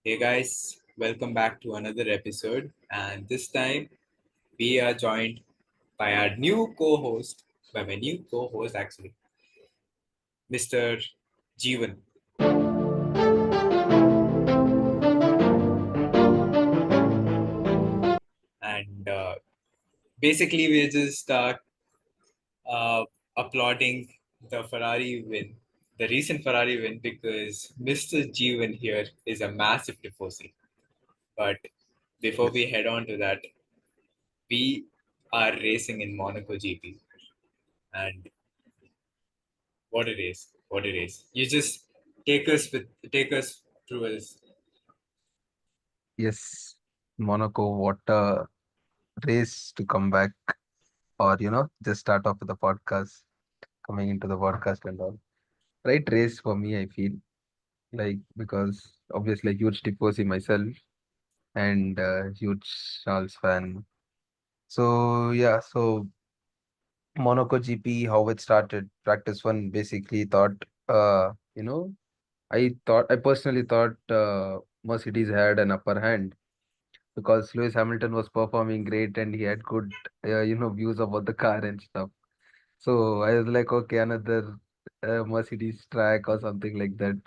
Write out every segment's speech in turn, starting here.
Hey guys, welcome back to another episode. And this time we are joined by our new co host, by my new co host actually, Mr. Jeevan. And basically, we're just uh, applauding the Ferrari win, the recent Ferrari win, because Mr. Jeevan here is a massive tifosi. But before we Yes. head on to that, we are racing in Monaco GP. And what it is, what it is. You just take us through this. Yes. Monaco, what a race to come back or, just start off with the podcast, coming into the podcast and all. Right race for me, I feel like, because obviously a huge Tifosi myself and huge Charles fan. So, yeah, so Monaco GP, how it started, practice one basically thought, I personally thought Mercedes had an upper hand because Lewis Hamilton was performing great and he had good, views about the car and stuff. So I was like, okay, another Mercedes track or something like that.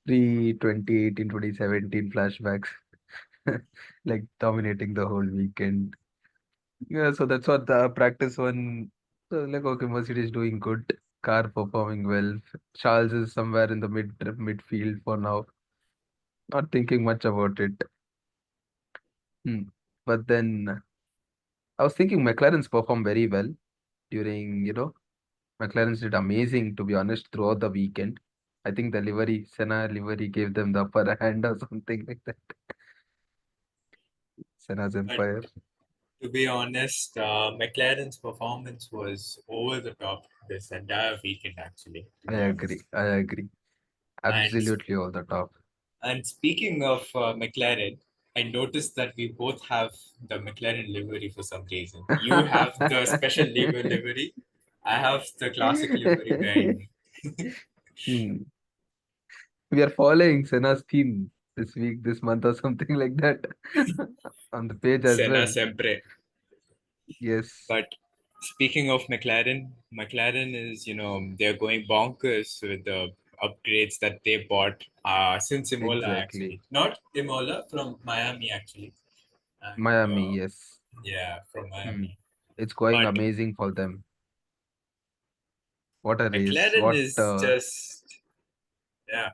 Pre 2018, 2017 flashbacks, like dominating the whole weekend. Yeah, so that's what the practice one. So like, okay, Mercedes doing good, car performing well. Charles is somewhere in the midfield for now, not thinking much about it. Hmm. But then I was thinking McLaren's performed very well during, McLaren's did amazing, to be honest, throughout the weekend. I think the Senna livery gave them the upper hand or something like that. Senna's But Empire. to be honest, McLaren's performance was over the top this entire weekend, actually, to I be agree. honest. I agree. And Absolutely all the top. and speaking of McLaren, I noticed that we both have the McLaren livery for some reason. You have the special livery. I have the classic livery behind me. Hmm. We are following Senna's theme this week, this month, or something like that on the page as Senna well. sempre. Yes, But speaking of McLaren, McLaren is, they're going bonkers with the upgrades that they bought since Imola, exactly. actually. Not Imola, from Miami, actually. And Miami, yes. yeah, from Hmm. Miami. It's going But amazing for them. What a race. McLaren What is just, yeah,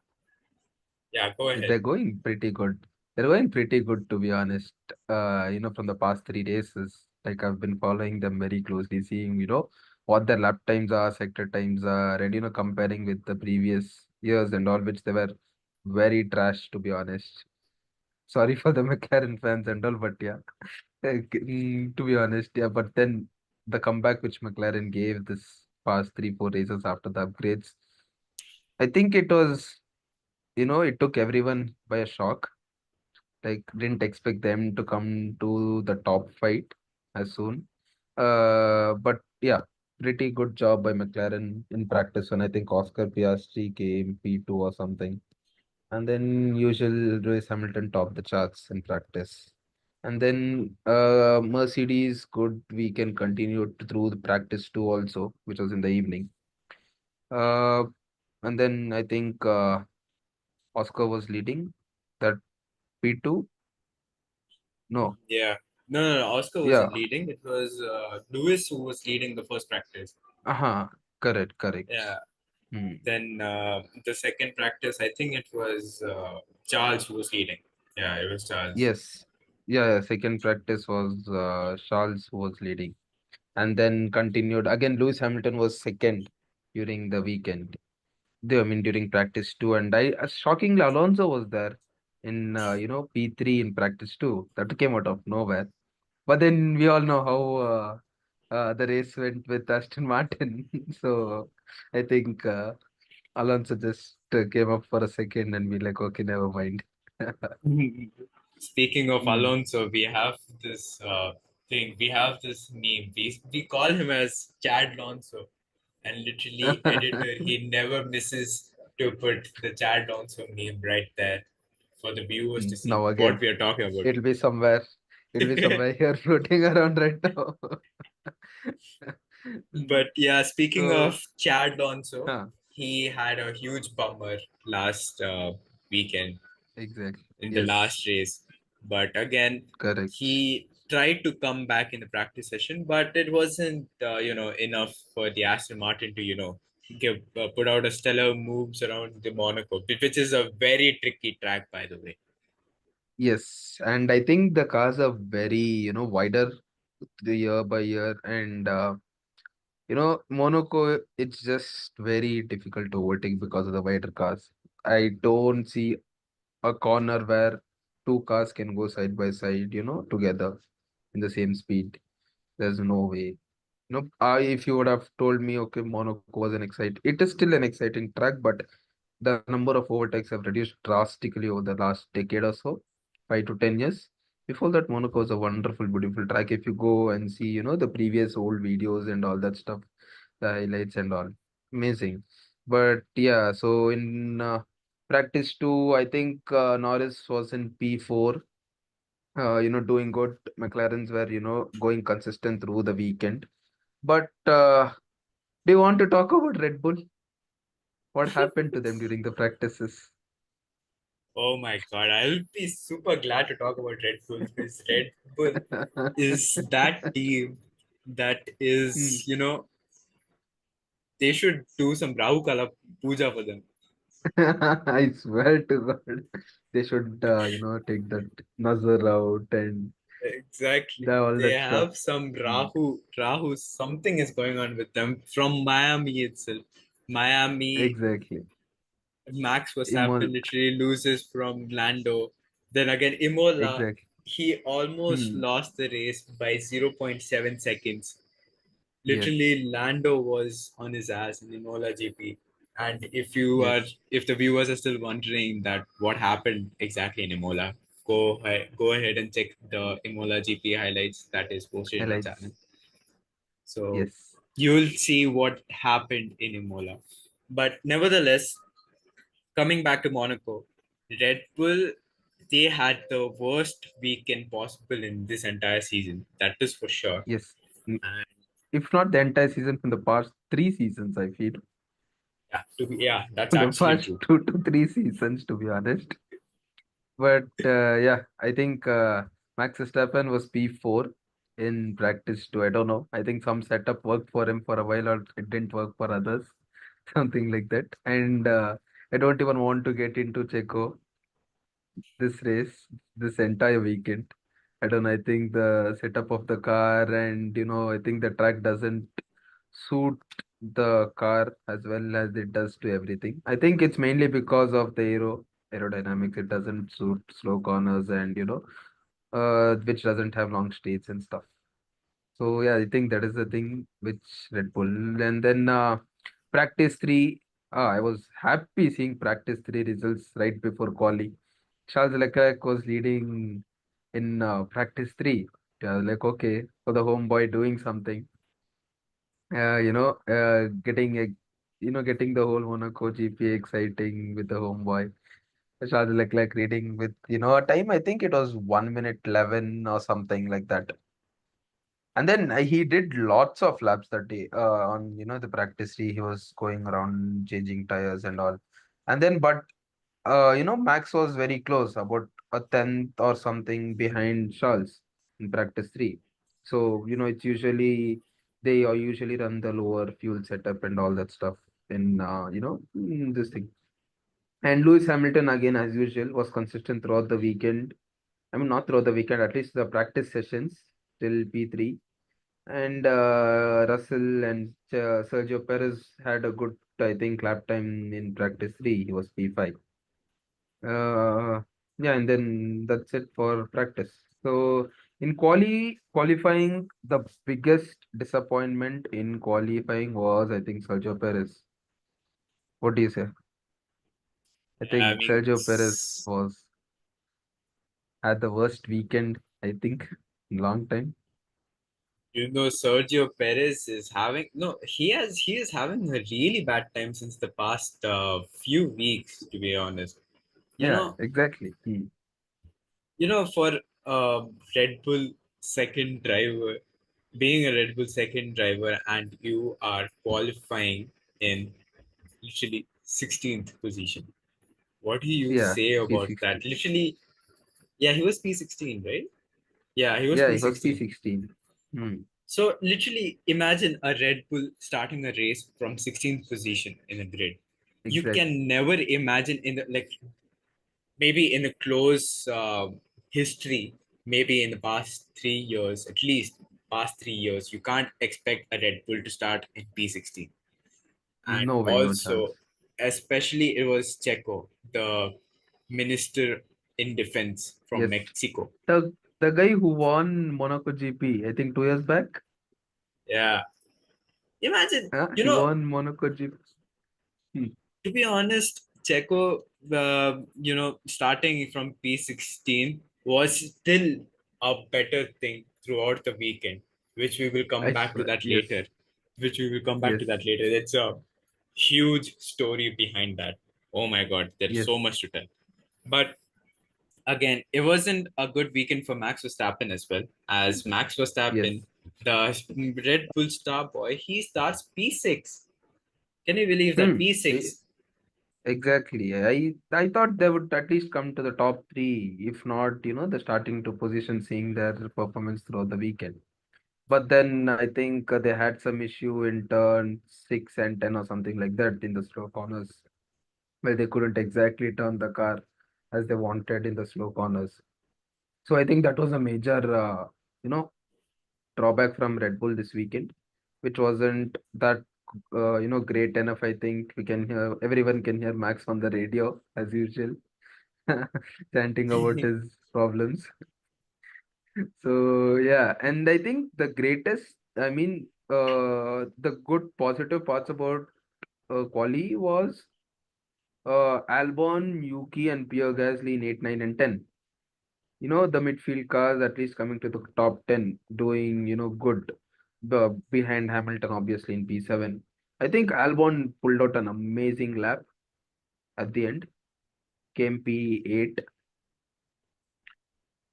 yeah, go ahead. they're going pretty good. They're going pretty good, to be honest. From the past 3 races, like I've been following them very closely, seeing, what their lap times are, sector times are, and, comparing with the previous years and all, which they were very trash, to be honest. Sorry for the McLaren fans and all, but yeah, to be honest, yeah. But then the comeback which McLaren gave this past 3, 4 races after the upgrades, I think it was, it took everyone by a shock. Like, didn't expect them to come to the top fight as soon. But yeah, pretty good job by McLaren in practice. And I think Oscar Piastri came P2 or something. And then usual Lewis Hamilton topped the charts in practice. And then Mercedes, good weekend continued through the practice too also, which was in the evening. Uh, and then I think Oscar was leading that P2. No, Yeah. No, Oscar yeah. wasn't leading. It was Lewis who was leading the first practice. Uh-huh. Correct, Yeah. correct. Hmm. Then the second practice, I think it was Charles who was leading. Yeah, it was Charles. Yes. Yeah, second practice was Charles who was leading. And then continued. Again, Lewis Hamilton was second during the weekend. I mean, during practice too. And shockingly, Alonso was there in, P3 in practice too. That came out of nowhere. But then we all know how the race went with Aston Martin. So I think Alonso just came up for a second and we like, okay, never mind. Speaking of Hmm. Alonso, we have this thing. We have this meme. We call him as Chad Alonso, and literally editor he never misses to put the Chad Alonso meme right there. for the viewers to see Now what again, we are talking about. it'll be somewhere. It'll be somewhere here floating around right now. But yeah, speaking So, of Chad Alonso, huh, he had a huge bummer last weekend exactly. in the Yes, last race. But again, correct. he tried to come back in the practice session, but it wasn't, enough for the Aston Martin to, put out a stellar moves around the Monaco, which is a very tricky track, by the way. Yes, and I think the cars are very, wider the year by year, and Monaco, it's just very difficult to overtake because of the wider cars. I don't see a corner where two cars can go side by side, together in the same speed. There's no way. If you would have told me, okay, Monaco was it is still an exciting track, but the number of overtakes have reduced drastically over the last decade or so, 5 to 10 years. Before that, Monaco was a wonderful, beautiful track. If you go and see, the previous old videos and all that stuff, the highlights and all, amazing. But yeah, so in practice two, I think Norris was in P4, doing good. McLarens were, going consistent through the weekend. But do you want to talk about Red Bull? What happened to them during the practices? Oh my God, I'll be super glad to talk about Red Bull because Red Bull is that team that Hmm. is, they should do some Rahu Kala puja for them. I swear to God, they should, take that Nazar out and Exactly. all They that stuff. have some Hmm. Rahu, something is going on with them from Miami itself. Miami, Exactly. Max Imol, Verstappen literally loses from Lando. Then again, Imola, exactly. he almost Hmm. lost the race by zero point 0.7 seconds. Yes. Literally, Lando was on his ass in Imola GP. And Yes. if the viewers are still wondering that what happened exactly in Imola, go ahead and check the Imola GP highlights that is posted in the channel. Highlights. So Yes. you'll see what happened in Imola. But nevertheless, coming back to Monaco, Red Bull, they had the worst weekend possible in this entire season. That is for sure. Yes. Mm, And if not the entire season, from the past 3 seasons, I feel. yeah, that's From the actually past true. 2 to 3 seasons, to be honest. But yeah, I think Max Verstappen was P4 in practice too. I don't know. I think some setup worked for him for a while, or it didn't work for others, something like that. And I don't even want to get into Checo this race, this entire weekend. I don't know. I think the setup of the car, and I think the track doesn't suit the car as well as it does to everything. I think it's mainly because of the aerodynamics. It doesn't suit slow corners, and which doesn't have long straights and stuff. So yeah, I think that is the thing which Red Bull. And then practice three. I was happy seeing practice three results right before quali. Charles Leclerc was leading in practice three. I was like, okay, for the homeboy doing something. Getting the whole Monaco GP exciting with the homeboy. Charles Leclerc leading with a time. I think it was 1 minute 11 or something like that. And then he did lots of laps that day on the practice day. He was going around changing tires and all. And then, but Max was very close, about a tenth or something behind Charles in practice three. So it's usually they usually run the lower fuel setup and all that stuff in this thing. And Lewis Hamilton again, as usual, was consistent throughout the weekend. I mean, not throughout the weekend, at least the practice sessions till P3. And Russell and Sergio Perez had a good, I think, lap time in practice three. He was P5. Uh, yeah, and then that's it for practice. So in qualifying, the biggest disappointment in qualifying was, I think, Sergio Perez. What do you say? I I think mean, Sergio Perez was had the worst weekend, I think, in long time. Sergio Perez is having no, he is having a really bad time since the past few weeks, to be honest. You Yeah, know, exactly. for uh, Red Bull second driver, being a Red Bull second driver, and you are qualifying in literally 16th position. What do you Yeah, say about that? P16. Literally, yeah, he was P16, right? Yeah, he was Yeah, it was P16. P16. Hmm. So literally, imagine a Red Bull starting a race from 16th position in a grid. You Exactly. can never imagine in the like maybe in a close history, maybe in the past 3 years, at least past 3 years, you can't expect a Red Bull to start in P16. And No way, no also, chance. especially it was Checo, the minister in defense from Yes. Mexico. The guy who won Monaco GP, I think 2 years back. Yeah. Imagine, He won Monaco GP. Hmm. to be honest, Checo, starting from P16 was still a better thing throughout the weekend, which we will come I back to swear. that Yes. later. Which we will come back to Yes. that later. It's a huge story behind that. Oh my God, there is Yes. so much to tell. But again, it wasn't a good weekend for Max Verstappen as well. As Max Yes. Verstappen, the Red Bull star boy, he starts P6. Can you believe that? Hmm. E- P6. Exactly. I thought they would at least come to the top three, if not, the starting two position, seeing their performance throughout the weekend. But then I think they had some issue in turn 6 and 10 or something like that in the slow corners, where they couldn't exactly turn the car as they wanted in the slow corners. So I think that was a major, you know, drawback from Red Bull this weekend, which wasn't that, great enough. I think everyone can hear Max on the radio as usual, chanting about his problems. So yeah, and I think the good positive parts about quali was Albon, Yuki, and Pierre Gasly in 8, 9, and 10. The midfield cars at least coming to the top 10, doing, good behind Hamilton, obviously, in P7. I think Albon pulled out an amazing lap at the end, came P8.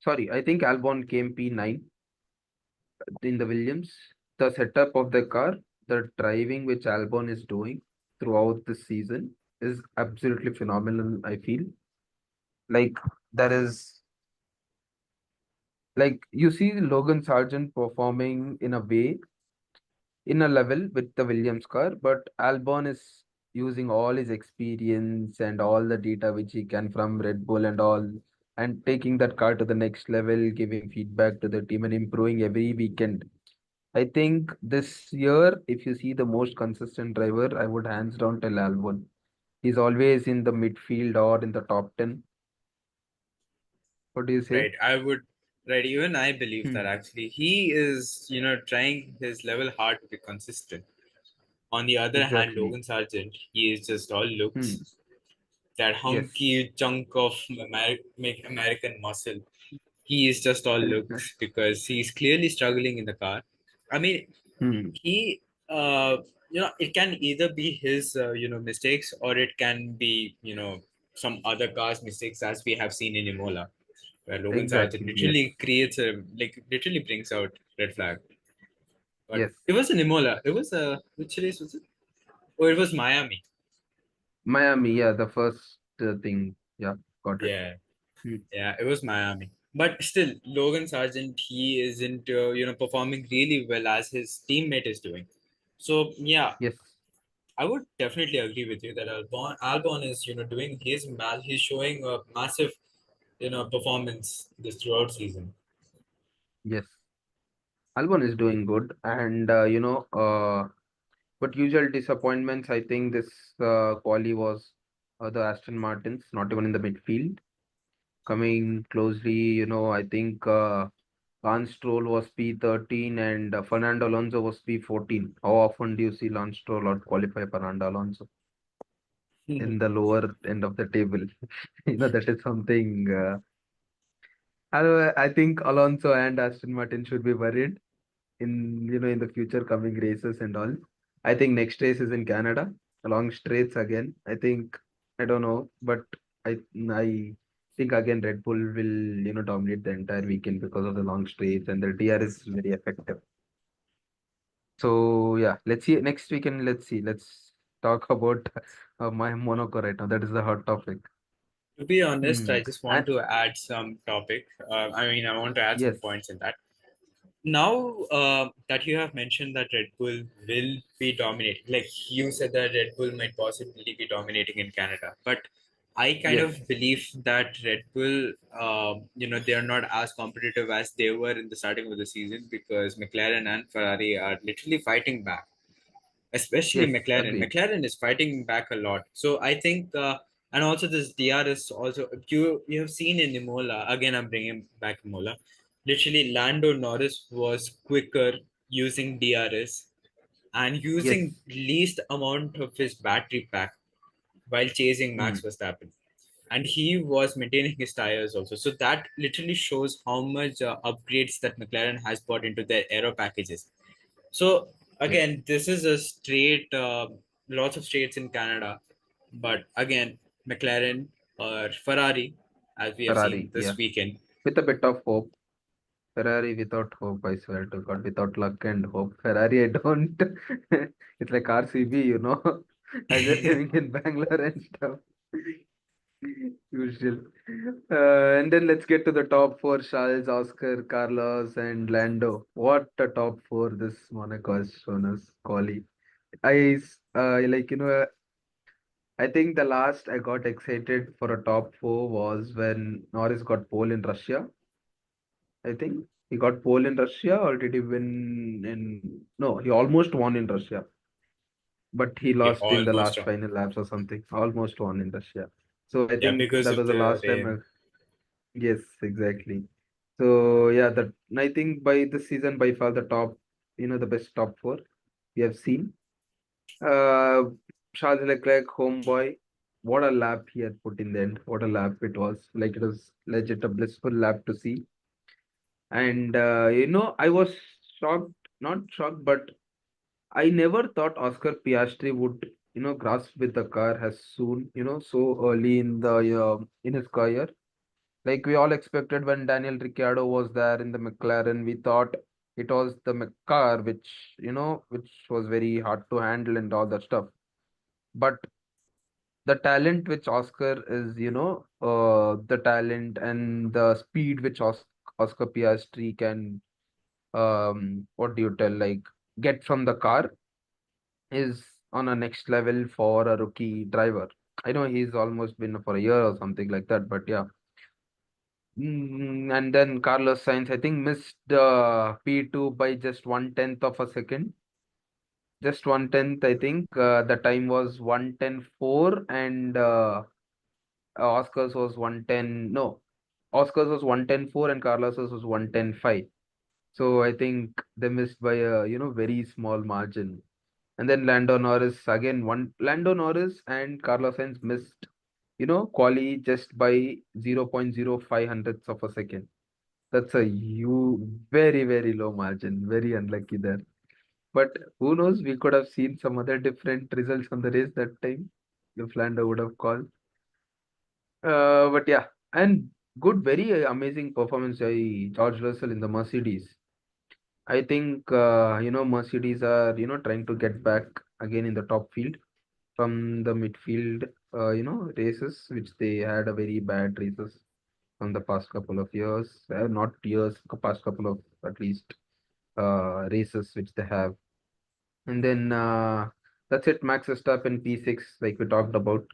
Sorry, I think Albon came P9 in the Williams. The setup of the car, the driving which Albon is doing throughout the season is absolutely phenomenal, I feel. Like, there is, like, you see Logan Sargent performing in a level with the Williams car, but Albon is using all his experience and all the data which he can from Red Bull and all, and taking that car to the next level, giving feedback to the team and improving every weekend. I think this year, if you see the most consistent driver, I would hands down tell Albon. He's always in the midfield or in the top 10. What do you say? Right. Right. Even I believe that Hmm. actually he is, trying his level hard to be consistent. On the other hand, Exactly. Logan Sargent, he is just all Hmm. looks. That Yes. hunky chunk of American muscle. He is just all looks because he's clearly struggling in the car. I mean, Hmm. he, it can either be his, mistakes or it can be, some other car's mistakes as we have seen in Imola where Logan Sargent Exactly. Yes. literally creates literally brings out red flag. But Yes. it was in Imola. It was which race was it? Oh, it was Miami. Miami, yeah, the first thing. Yeah, got it. Yeah, Hmm. yeah, it was Miami. But still, Logan Sargent, he isn't, performing really well as his teammate is doing. So yeah, Yes. I would definitely agree with you that Albon is, doing he's showing a massive, performance this throughout season. Yes. Albon is doing good. And, but usual disappointments, I think this quali was the Aston Martins, not even in the midfield. Coming closely, I think Lance Stroll was P13 and Fernando Alonso was P14. How often do you see Lance Stroll or qualify Fernando Alonso in the lower end of the table? That is something. I think Alonso and Aston Martin should be worried in the future coming races and all. I think next race is in Canada, along straights again. I think I don't know, but I I think again Red Bull will dominate the entire weekend because of the long straights and the DRS is very effective. So yeah, let's see next weekend. Let's see. Let's talk about my Monaco right now. That is the hot topic. To be honest, Hmm. I just want And to add some topic. I want to add some yes, points in that. Now that you have mentioned that Red Bull will be dominating, like you said that Red Bull might possibly be dominating in Canada, but I kind yes, of believe that Red Bull, they are not as competitive as they were in the starting of the season because McLaren and Ferrari are literally fighting back, especially yes. McLaren. Agreed. McLaren is fighting back a lot. So I think, and also this DRS also you have seen in Imola again. I'm bringing back Imola. Literally, Lando Norris was quicker using DRS and using Yes. least amount of his battery pack while chasing Hmm. Max Verstappen. And he was maintaining his tires also. So that literally shows how much upgrades that McLaren has brought into their aero packages. So Yes. again, this is a straight, lots of straights in Canada, but again, McLaren or Ferrari, as we have seen Ferrari. this Yeah. weekend. With a bit of hope. Ferrari without hope, I swear to God, without luck and hope. Ferrari, I don't. It's like RCB. As they're living in Bangalore and stuff. Usual. And then let's get to the top four: Charles, Oscar, Carlos, and Lando. What a top four this Monaco has shown us, Quali. I think the last I got excited for a top four was when Norris got pole in Russia. I think he got pole in Russia, or did he win in? No, he almost won in Russia, but he He lost in the almost last won. final laps or something. Almost won in Russia. So I Yeah, think because that of was the the last time. rain. Yes, exactly. So yeah, that I think by this season, by far the top, the best top four we have seen. Uh, Charles Leclerc, homeboy, what a lap he had put in the end. What a lap it was. Like it was legit a blissful lap to see. And I was shocked, not shocked, but I never thought Oscar Piastri would, grasp with the car as soon, so early in his career. Like we all expected when Daniel Ricciardo was there in the McLaren, we thought it was the car which was very hard to handle and all that stuff. But the talent which Oscar is, the talent and the speed which Oscar Piastri can, what do you tell, like get from the car is on a next level for a rookie driver. I know he's almost been for a year or something like that, but yeah. And then Carlos Sainz, I think, missed P2 by just 1/10 of a second. Just 1/10, I think. The time was 1:10.4 and Oscars was 1:10. No, Oscars was 1:10.4 and Carlos's was 1:10.5. So I think they missed by a very small margin. And then Lando Norris again one Lando Norris and Carlos Sainz missed quali just by 0.05 hundredths of a second. That's a very, very low margin. Very unlucky there. But who knows? We could have seen some other different results on the race that time if Lando would have called. But yeah, and good, very amazing performance by George Russell in the Mercedes. I think Mercedes are trying to get back again in the top field from the midfield races which they had a very bad races from the past couple of years, not years, past couple of at least races which they have. And then that's it. Max Verstappen P6, like we talked about.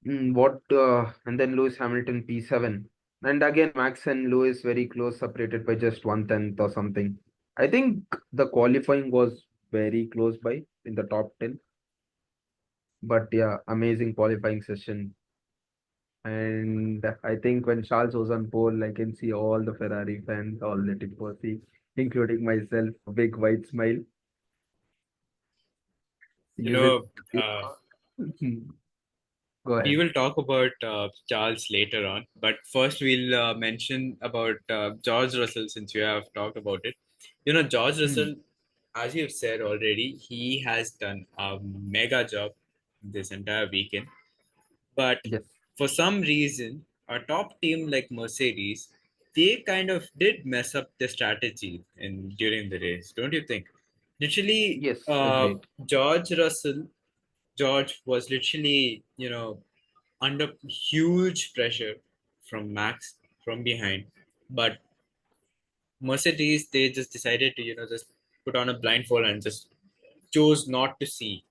And then Lewis Hamilton P7. And again, Max and Lewis very close, separated by just 1/10 or something. I think the qualifying was very close by in the top 10. But yeah, amazing qualifying session. And I think when Charles was on pole, I can see all the Ferrari fans, all the Tifosi, including myself, a big white smile. You Is it, know, uh, go we ahead. will talk about Charles later on, but first we'll mention about George Russell since you have talked about it. George Hmm. Russell, as you've said already, he has done a mega job this entire weekend. But Yes. for some reason, a top team like Mercedes, they kind of did mess up the strategy in during the race, don't you think? Literally, Yes. uh, Agreed. George Russell, George was literally, under huge pressure from Max from behind, but Mercedes, they just decided to, just put on a blindfold and just chose not to see.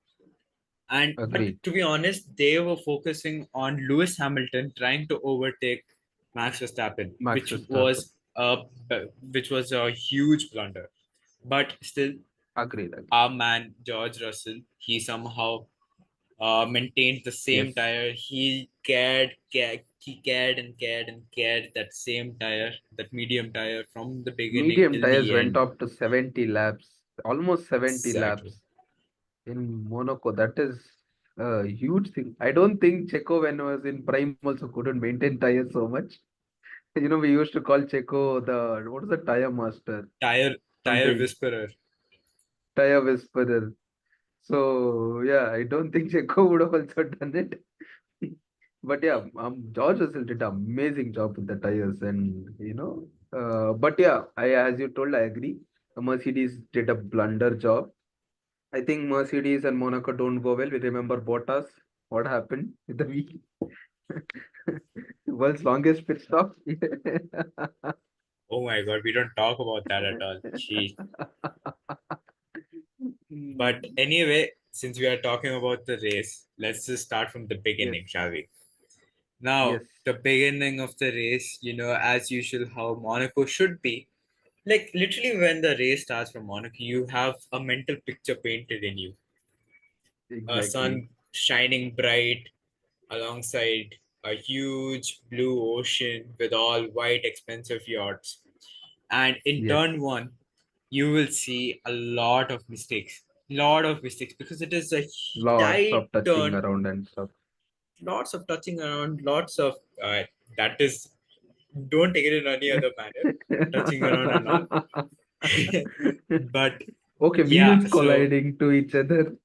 And but Agreed. to be honest, they were focusing on Lewis Hamilton trying to overtake Max Verstappen, Max Verstappen. which was a huge blunder. But still, Agreed. Agreed. our man George Russell, he somehow maintained the same Yes. tire. He cared and cared and cared that same tire, that medium tire from the beginning Medium till tires the went end. up to 70 laps, almost 70 Exactly. laps in Monaco. That is a huge thing. I don't think Checo, when he was in prime, also couldn't maintain tires so much. We used to call Checo what is the tire master? Tire Something, whisperer. tire whisperer. So, yeah, I don't think Checo would have also done it. But yeah, George Russell did an amazing job with the tires, but yeah, as you told, I agree. Mercedes did a blunder job. I think Mercedes and Monaco don't go well. We remember Bottas. What happened with the wheel? World's longest pit stop. Oh my God, we don't talk about that at all. Gee. But Hmm. anyway, since we are talking about the race, let's just start from the Yes, beginning, shall we? Now, yes, the beginning of the race, as usual, how Monaco should be. Like literally, when the race starts from Monaco, you have a mental picture painted in you. A exactly. sun shining bright alongside a huge blue ocean with all white, expensive yachts. And in Yes, turn one, you will see a lot of mistakes because it is a lots tight of touching turn, around and stuff. lots of touching around, lots of that is, don't take it in any other manner, touching around and all. But Okay, yeah, wheels colliding to each other.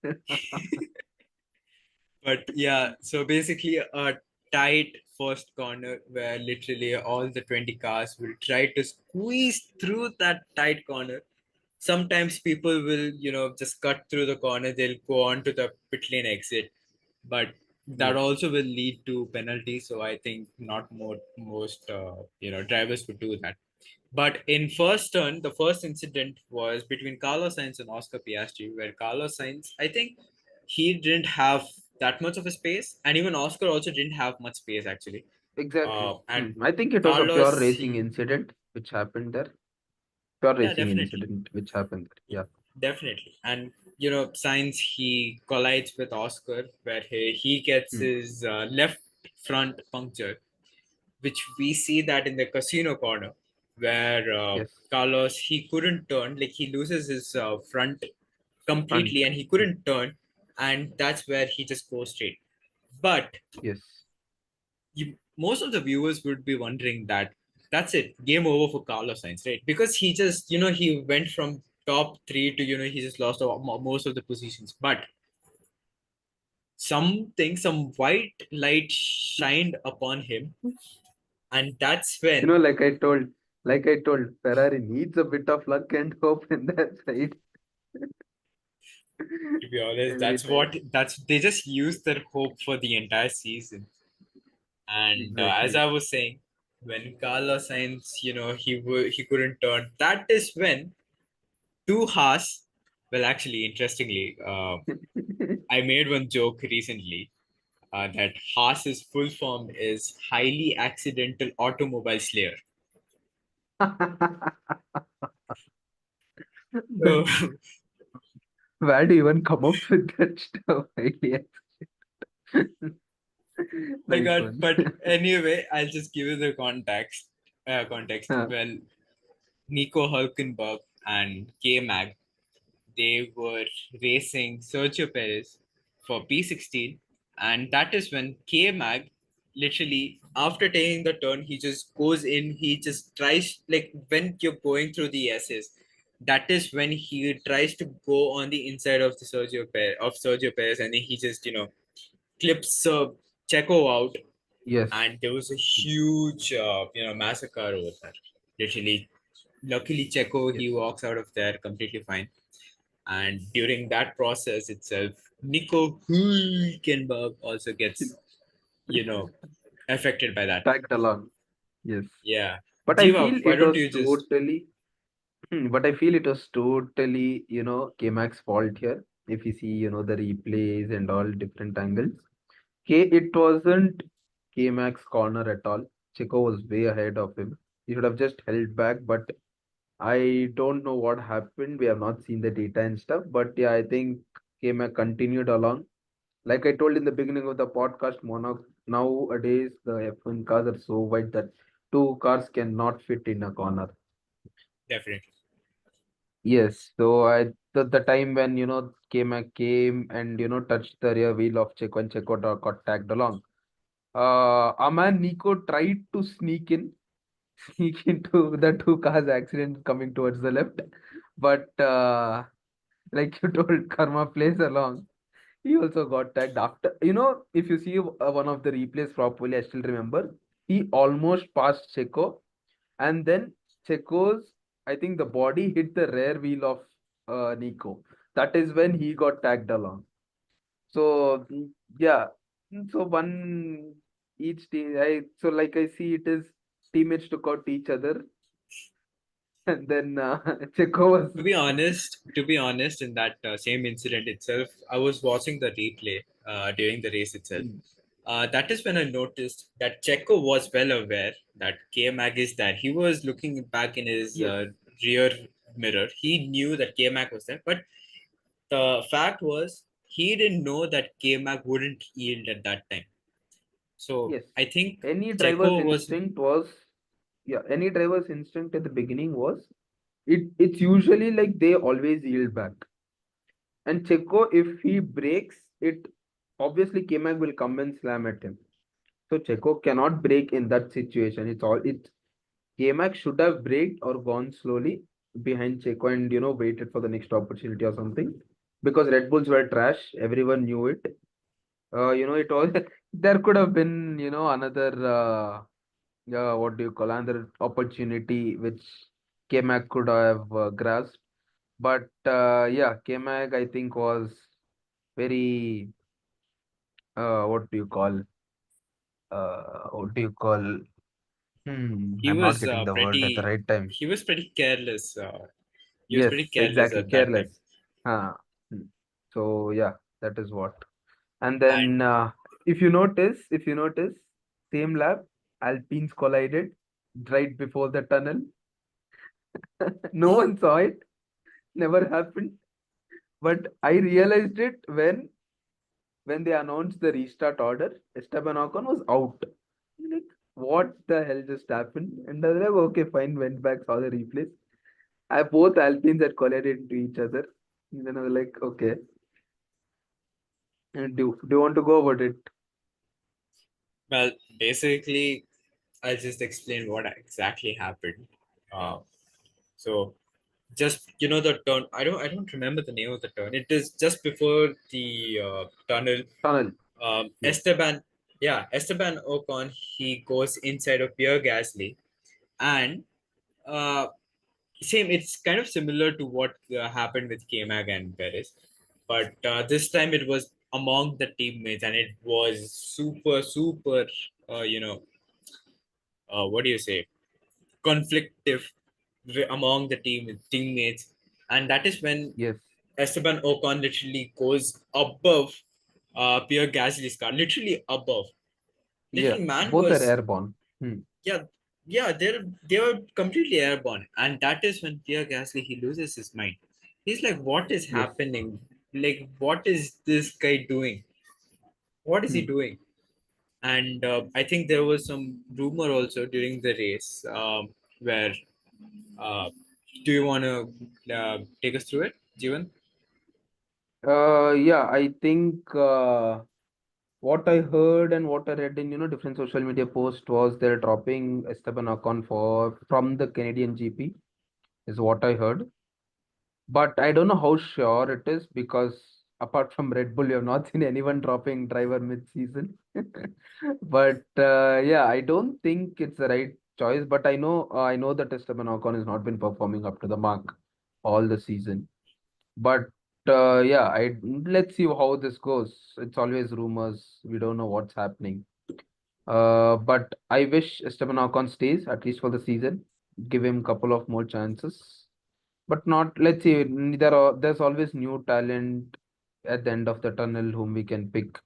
so basically a tight first corner where literally all the 20 cars will try to squeeze through that tight corner. Sometimes people will, just cut through the corner, they'll go on to the pit lane exit, but that Yes, also will lead to penalties. So I think not most drivers would do that. But in first turn, the first incident was between Carlos Sainz and Oscar Piastri, where Carlos Sainz, I think he didn't have that much of a space, and even Oscar also didn't have much space actually. exactly. And I think it was a pure Carlos, racing he, incident which happened there. Pure yeah, racing definitely. incident which happened there. Yeah. Definitely. And Sainz, he collides with Oscar where he gets Hmm. his left front punctured, which we see that in the casino corner where Yes. Carlos, he couldn't turn, like he loses his front Front. completely and he couldn't turn, and that's where he just goes straight. But Yes. most of the viewers would be wondering that that's it, game over for Carlos Sainz, right? Because he just, he went from top three to, he just lost most of the positions. But some white light shined upon him, and that's You when, know, like I told, Ferrari needs a bit of luck and hope in that side to be honest, every time. that's they just used their hope for the entire season. And as Exactly. I was saying, when Carlos Sainz, he couldn't turn. That is when two Haas. Well, actually, interestingly, I made one joke recently that Haas's full form is highly accidental automobile slayer. That, Oh where do you even come up with that stuff idea? my Nice God! one. But anyway, I'll just give you the context. Huh. Well, Nico Hulkenberg and K Mag, they were racing Sergio Perez for P16, and that is when K Mag literally after taking the turn, he just goes in, he just tries, like when you're going through the S's, that is when he tries to go on the inside of Sergio Perez, and then he just clips Checo out, Yes. and there was a huge, massacre over there. Literally, luckily, Checo Yes. he walks out of there completely fine. And during that process itself, Nico Hülkenberg also gets, you know, affected by that. Tagged along. Yes. Yeah, But I Jiva, feel why it don't was you just totally, but I feel it was totally, K-Mac's fault here. If you see, the replays and all different angles. It wasn't K-Mac's corner at all. Chico was way ahead of him. He should have just held back, but I don't know what happened. We have not seen the data and stuff, but yeah, I think K-Mac continued along. Like I told in the beginning of the podcast, Monaco, nowadays the F1 cars are so wide that two cars cannot fit in a corner. definitely? Yes, so the time when K-Mac came and touched the rear wheel of Checo and Checo got tagged along. Aman Nico tried to sneak into the two cars accident coming towards the left, but like you told, karma plays along. He also got tagged after. If you see one of the replays properly, I still remember he almost passed Checo, and then Checo's, I think the body hit the rear wheel of Nico. That is when he got tagged along. So yeah, so one each team. So like I see it is teammates took out each other, and then Checo was To be honest, in that same incident itself, I was watching the replay during the race itself. mm, That is when I noticed that Checo was well aware that K Mag is there. He was looking back in his yes, rear mirror. He knew that K Mag was there, but the fact was he didn't know that K Mag wouldn't yield at that time. So yes. I think Any driver's Checo was instinct was any driver's instinct at the beginning was it's usually like they always yield back. And Checo, if he breaks it, obviously K-Mag will come and slam at him. So Checo cannot break in that situation. It's K-Mag should have braked or gone slowly behind Checo and waited for the next opportunity or something. Because Red Bulls were trash. Everyone knew it. It all there could have been, another what do you call another opportunity which K-Mag could have grasped. But yeah, K-Mag I think was very what do you call what do you call he I'm not was getting the word at the pretty right time. he was pretty careless. He was Yes, pretty careless exactly, at that time. careless. Hmm. So yeah, that is what. And And then if you notice, same lap, Alpines collided right before the tunnel. No one saw it, never happened. But I realized it when they announced the restart order. Esteban Ocon was out. Like, what the hell just happened? And I was like, okay, fine, went back, saw the replays. Both Alpines had collided into each other. And then I was like, okay, do you want to go about it? well, basically, I'll just explain what exactly happened. Uh, so just the turn. I don't remember the name of the turn. It is just before the tunnel. Tunnel. Yes. Esteban Ocon, he goes inside of Pierre Gasly, and uh, same. It's kind of similar to what happened with K-Mag and Perez, but this time it was among the teammates, and it was super, super. Uh, you know, what do you say? Conflictive among the teammates, and that is when Yes. Esteban Ocon literally goes above Pierre Gasly's car, literally above. Yeah. Literally, man Both are was airborne. yeah, yeah. They were completely airborne, and that is when Pierre Gasly he loses his mind. He's like, "What is Yes. happening? Like, what is this guy doing? What is he Hmm. doing?" And I think there was some rumor also during the race where do you want to take us through it, Jivan? Yeah, I think what I heard and what I read in different social media posts was they're dropping Esteban Ocon for from the Canadian GP is what I heard. But I don't know how sure it is because apart from Red Bull, you have not seen anyone dropping driver mid-season. But yeah, I don't think it's the right choice. But I know that Esteban Ocon has not been performing up to the mark all the season. But yeah, I let's see how this goes. It's always rumors. We don't know what's happening. But I wish Esteban Ocon stays at least for the season. Give him a couple of more chances. But not, let's see, there's always new talent at the end of the tunnel whom we can pick.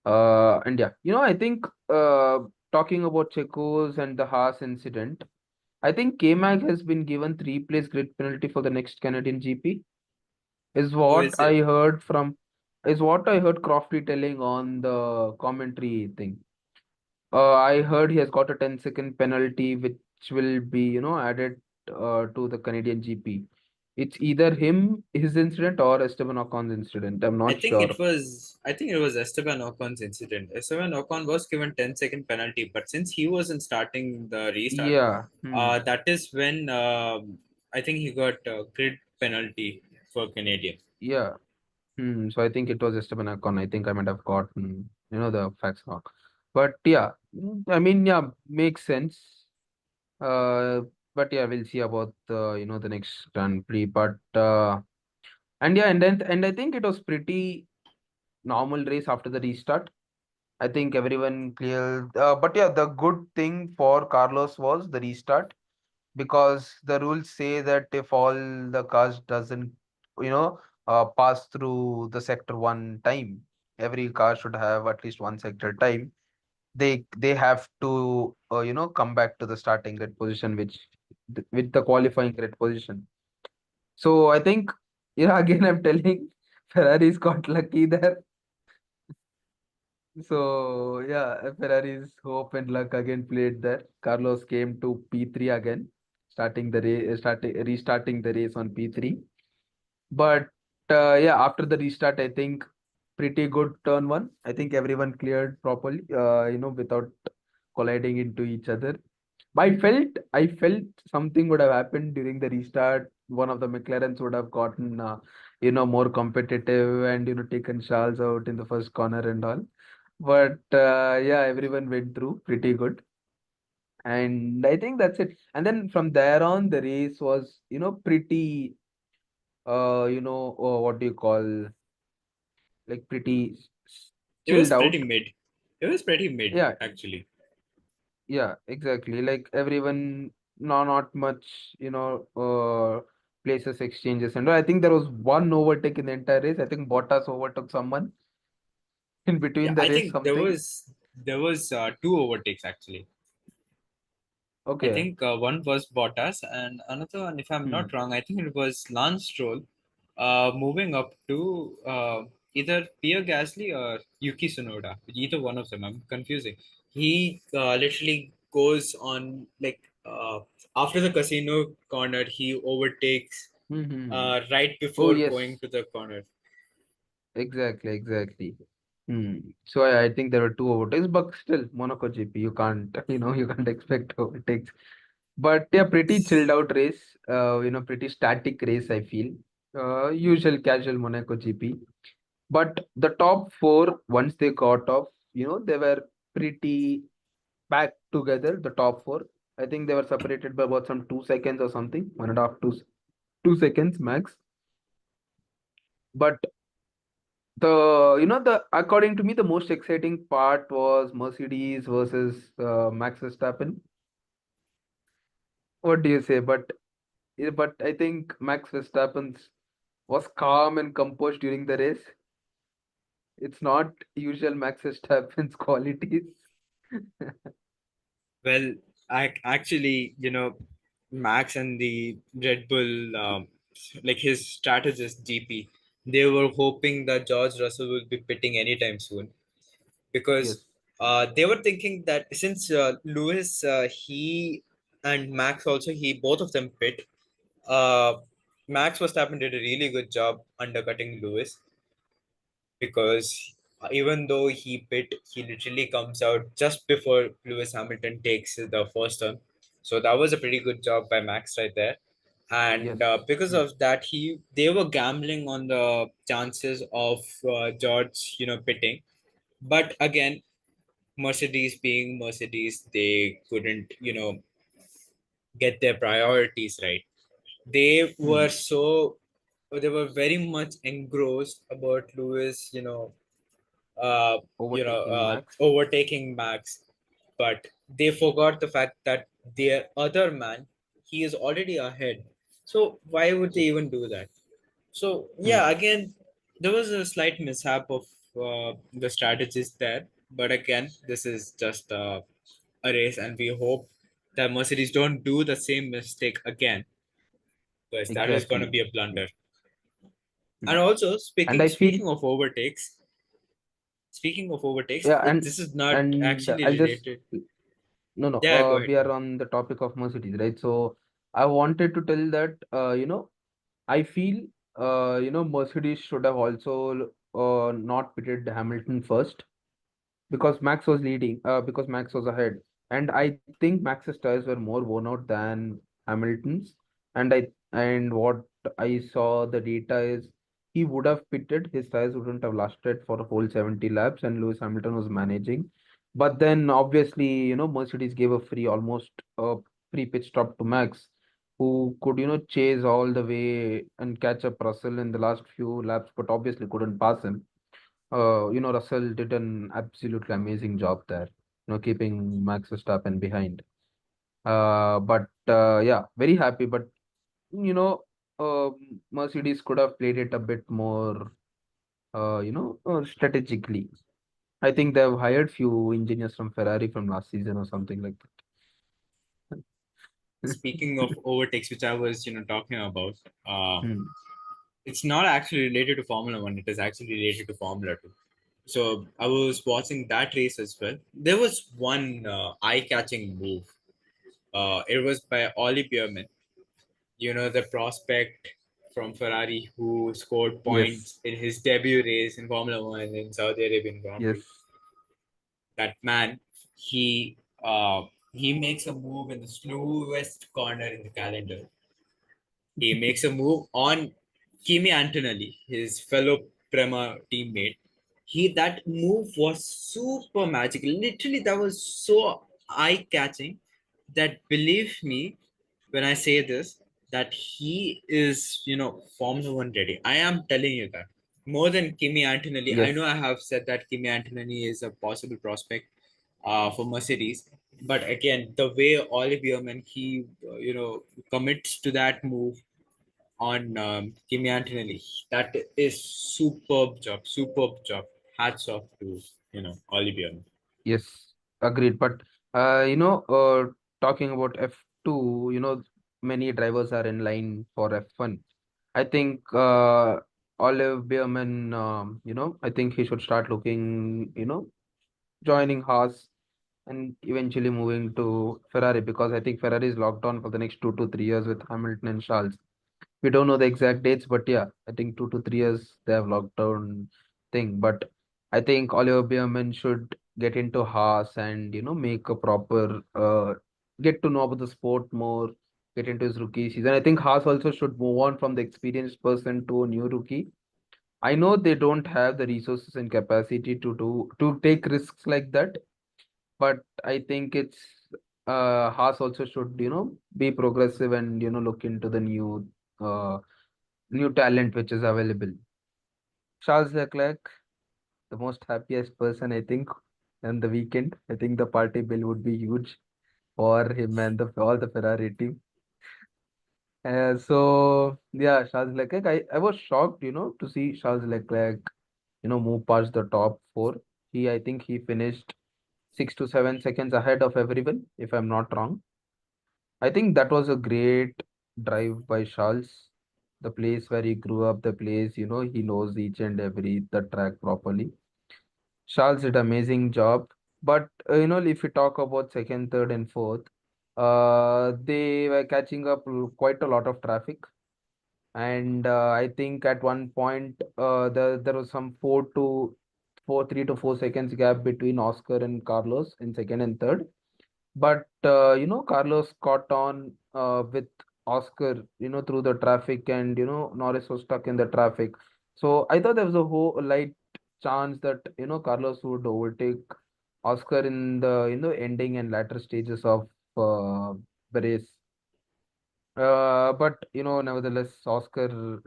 And yeah, I think talking about Checo's and the Haas incident, I think K-Mag has been given 3 place grid penalty for the next Canadian GP. Is Oh, what is I it? heard from, is what I heard Crofty telling on the commentary thing. I heard he has got a 10-second penalty, which will be, added to the Canadian GP. It's either his incident, or Esteban Ocon's incident. I'm I not think sure. it was I think it was Esteban Ocon's incident. Esteban Ocon was given 10-second penalty, but since he wasn't starting the restart, Yeah. that is when I think he got a grid penalty for Canadian. Yeah. So I think it was Esteban Ocon. I think I might have gotten, the facts wrong. But yeah, I mean, yeah, makes sense. Uh, but yeah, we'll see about the next Grand Prix. But and yeah, and I think it was pretty normal race after the restart. I think everyone cleared. But yeah, the good thing for Carlos was the restart, because the rules say that if all the cars doesn't, pass through the sector one time, every car should have at least one sector time. They have to come back to the starting grid position, which with the qualifying grid position. So I think, again I'm telling, Ferrari's got lucky there. So yeah, Ferrari's hope and luck again played there. Carlos came to P3 again, restarting the race on P3. But yeah, after the restart, I think pretty good turn one. I think everyone cleared properly, without colliding into each other. I felt something would have happened during the restart. One of the McLarens would have gotten, more competitive and taken Charles out in the first corner and all. But yeah, everyone went through pretty good, and I think that's it. And then from there on, the race was pretty what do you call, like pretty It was chilled pretty out. mid. It was pretty mid Yeah, actually. yeah, exactly. Like everyone, no, not much, places exchanges, and all. I think there was one overtake in the entire race. I think Bottas overtook someone in Yeah, between the I race, think there something. was there was two overtakes actually. I Okay. think one was Bottas and another one, if I'm Hmm. not wrong, I think it was Lance Stroll moving up to either Pierre Gasly or Yuki Tsunoda. Either one of them. I'm confusing. He literally goes on like after the casino corner, he overtakes Hmm. right Oh before going yes. to the corner. Exactly, exactly. So I think there were two overtakes, but still, Monaco GP, you can't, you can't expect overtakes. But yeah, pretty chilled out race, pretty static race, I feel. Usual casual Monaco GP. But the top four, once they got off, they were pretty back together, the top four. I think they were separated by about some 2 seconds or something, 1.5, 2 seconds max. But the according to me, the most exciting part was Mercedes versus Max Verstappen. What do you say? But I think Max Verstappen was calm and composed during the race. It's not usual Max Verstappen's qualities. Well, actually, Max and the Red Bull, like his strategist GP, they were hoping that George Russell will be pitting anytime soon because Yes. they were thinking that since Lewis, he and Max also, he both of them pit. Uh, Max Verstappen did a really good job undercutting Lewis because even though he pit, he literally comes out just before Lewis Hamilton takes the first turn. So that was a pretty good job by Max right there. and Yes. because Mm. of that, they were gambling on the chances of George, pitting. But again, Mercedes being Mercedes, they couldn't, get their priorities right. They were Mm. so they were very much engrossed about Lewis, Overtaking Max. overtaking Max, but they forgot the fact that their other man, he is already ahead. So why would they even do that? So yeah, Mm. again, there was a slight mishap of the strategist there, but again, this is just a race, and we hope that Mercedes don't do the same mistake again, because that is going to Exactly. be a Mm. blunder. And Mm. also, And I feel, speaking of overtakes, yeah, this is not and actually I'll just, related. no, no, Yeah, go ahead. we are on the topic of Mercedes, right? So I wanted to tell that, I feel, Mercedes should have also not pitted Hamilton first, because Max was leading, because Max was ahead. And I think Max's tires were more worn out than Hamilton's. And what I saw the data is he would have pitted, his tires wouldn't have lasted for a whole 70 laps, and Lewis Hamilton was managing. But then obviously, Mercedes gave a almost a free pit stop to Max, who could, chase all the way and catch up Russell in the last few laps, but obviously couldn't pass him. Russell did an absolutely amazing job there, keeping Max Verstappen behind. But yeah, very happy. But you know, Mercedes could have played it a bit more, strategically. I think they've hired few engineers from Ferrari from last season or something like that. Speaking of overtakes, which I was, talking about, uh, Hmm. it's not actually related to Formula One. It is actually related to Formula Two. So I was watching that race as well. There was one eye-catching move. It was by Ollie Bierman. The prospect from Ferrari who scored Yes, points in his debut race in Formula One in Saudi Arabian Grand yes. Prix. That man, he uh, he makes a move in the slowest corner in the calendar. He makes a move on Kimi Antonelli, his fellow Prema teammate. That move was super magical. Literally, that was so eye-catching that, believe me when I say this, that he is, Formula One ready. I am telling you that. More than Kimi Antonelli. I know I Yes, have said that Kimi Antonelli is a possible prospect for Mercedes. But again, the way Olivier man he commits to that move on Kimi Antonelli. That is superb job, superb job. Hats off to Olivier. yes. Agreed. But talking about F2, many drivers are in line for F1. I think Olive Bierman, I think he should start looking, joining Haas and eventually moving to Ferrari, because I think Ferrari is locked on for the next 2 to 3 years with Hamilton and Charles. We don't know the exact dates, but yeah, I think 2 to 3 years they have locked down thing. But I think Oliver Bierman should get into Haas and make a proper get to know about the sport more, get into his rookie season. I think Haas also should move on from the experienced person to a new rookie. I know they don't have the resources and capacity to take risks like that, but I think it's Haas also should, be progressive and look into the new talent which is available. Charles Leclerc, the most happiest person, I think, on the weekend. I think the party bill would be huge for him and all the Ferrari team. So yeah, Charles Leclerc. I was shocked, to see Charles Leclerc, move past the top four. I think he finished 6 to 7 seconds ahead of everyone, if I'm not wrong. I think that was a great drive by Charles. The place where he grew up, the place, he knows each and every the track properly. Charles did amazing job. But if you talk about second, third, and fourth, they were catching up quite a lot of traffic. And I think at one point, there was some 3 to 4 seconds gap between Oscar and Carlos in second and third. But Carlos caught on with Oscar, through the traffic, and Norris was stuck in the traffic. So I thought there was a whole light chance that Carlos would overtake Oscar in the ending and latter stages of the race. But nevertheless, Oscar,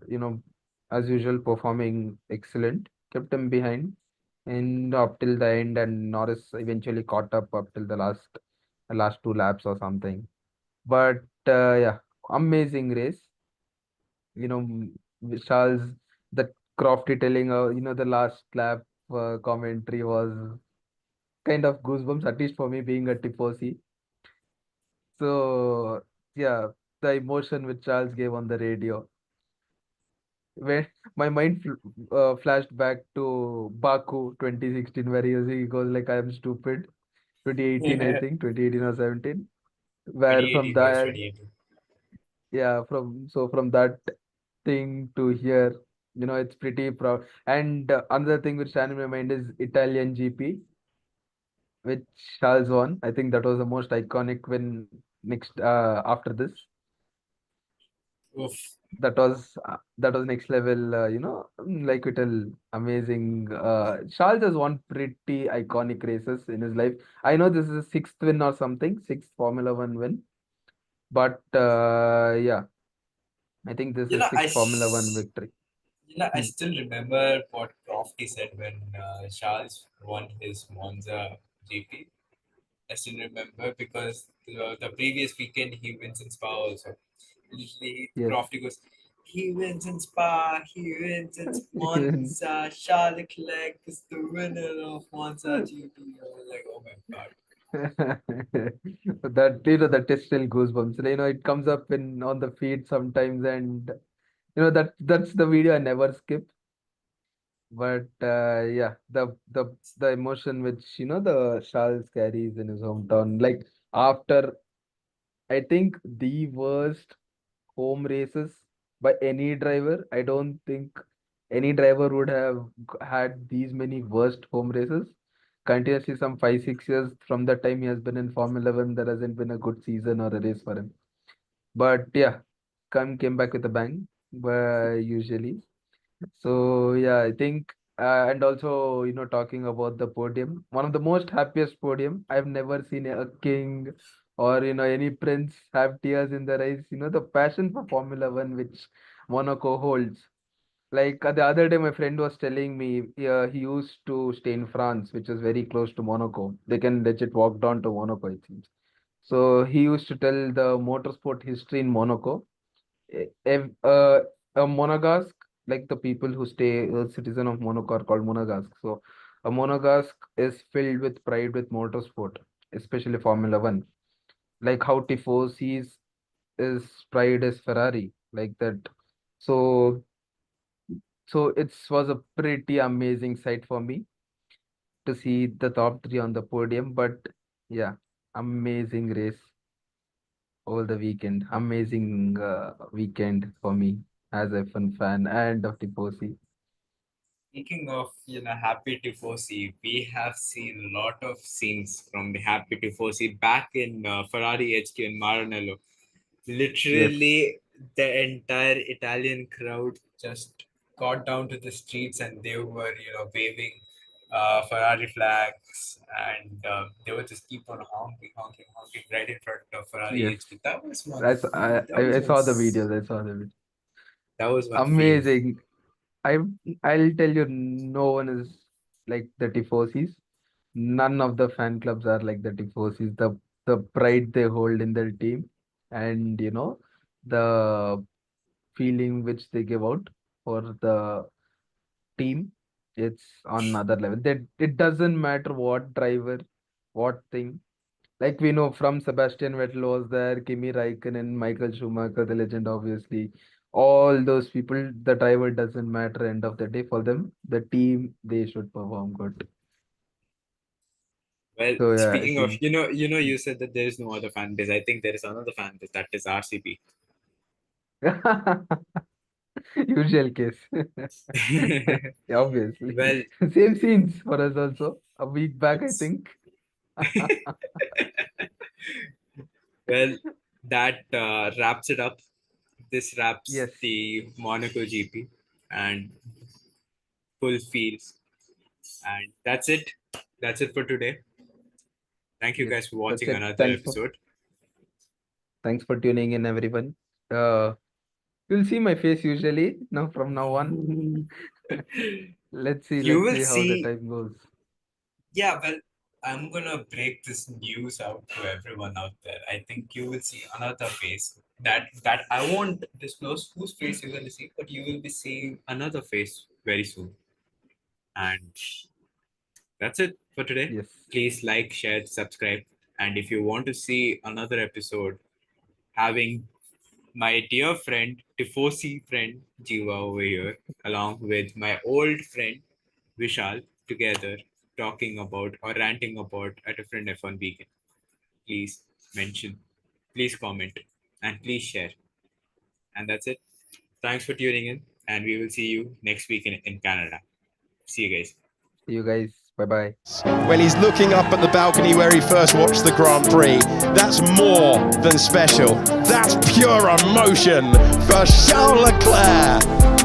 as usual, performing excellent, kept him behind and up till the end, and Norris eventually caught up till the last two laps or something. But yeah, amazing race. Charles, the Crofty telling, the last lap commentary was kind of goosebumps, at least for me being a Tifosi. So yeah, the emotion which Charles gave on the radio, where my mind flashed back to Baku 2016, where he goes like, "I am stupid." 2018, I think, 2018 or 17. Where from 2018 was that, 2018. yeah, from that thing to here, it's pretty proud. And another thing which ran in my mind is Italian GP, which Charles won. I think that was the most iconic win next after this. Oof. That was next level, like we tell, amazing. Charles has won pretty iconic races in his life. I know this is a sixth win or something, sixth Formula One win, but yeah, I think this You is know, sixth Formula One victory. I Hmm. still remember what Crofty said when Charles won his Monza GP. I still remember because the previous weekend he wins in Spa also. Literally, Yes. Crofty goes, he wins in Spa, he wins in Monza, Charles Leclerc is the winner of Monza GP. I was like, oh my god. That that is still goosebumps. It comes up in on the feed sometimes, and that's the video I never skip. But yeah, the emotion which the Charles carries in his hometown, like after I think the worst home races by any driver. I don't think any driver would have had these many worst home races. Continuously, some 5, 6 years from the time he has been in Formula One, there hasn't been a good season or a race for him. But yeah, came back with a bang, usually. So yeah, I think, and also talking about the podium, one of the most happiest podium. I've never seen a king or any prince have tears in their eyes. The passion for Formula One which Monaco holds. Like the other day, my friend was telling me he used to stay in France, which is very close to Monaco. They can legit walk down to Monaco, it seems. So he used to tell the motorsport history in Monaco. If, a Monegasque, like the people who stay, citizen of Monaco are called Monegasque. So a Monegasque is filled with pride with motorsport, especially Formula One. Like how Tifosis is pride is Ferrari, like that. So so it was a pretty amazing sight for me to see the top three on the podium. But yeah, amazing race over the weekend. Amazing weekend for me as a fun fan and of Tifosi. Speaking of, Happy Tifosi, we have seen a lot of scenes from the Happy Tifosi back in Ferrari HQ in Maranello. Yes. Literally, the entire Italian crowd just got down to the streets and they were, waving Ferrari flags and they would just keep on honking, honking, honking right in front of Ferrari Yes. HQ. That was one. I, s- That was I one. saw the videos. I saw the videos. That was one feel. Amazing. I I'll tell you, no one is like the Tifosis. None of the fan clubs are like the Tifosis. The pride they hold in their team, and the feeling which they give out for the team, it's on another level. That it doesn't matter what driver, what thing. Like we know from Sebastian Vettel was there, Kimi Raikkonen, Michael Schumacher, the legend, obviously. All those people, the driver doesn't matter. End of the day, for them, the team they should perform good. Well, So yeah, I speaking of, think you said that there is no other fan base. I think there is another fan base that is RCB. usual case. Yeah, obviously, Well, same scenes for us also. A week back, I it's think. well, that wraps it up. This wraps Yes, the Monaco GP and full fields. And that's it. That's it for today. Thank you yes, guys for that's watching it. another episode. Thanks for tuning in, everyone. Uh, you'll see my face usually now from now on. Let's see, You let's will see how the see. time goes. Yeah, well, I'm gonna break this news out to everyone out there. I think you will see another face that I won't disclose whose face you're gonna see, but you will be seeing another face very soon. And that's it for today. Yes, Please like, share, subscribe, and if you want to see another episode having my dear friend, Tifosi friend Jiva over here, along with my old friend Vishal, together talking about or ranting about a different F1 weekend. Please mention, please comment, and please share. And that's it. Thanks for tuning in, and we will see you next week in Canada. See you guys. see you guys. Bye bye. When he's looking up at the balcony where he first watched the Grand Prix, that's more than special. That's pure emotion for Charles Leclerc.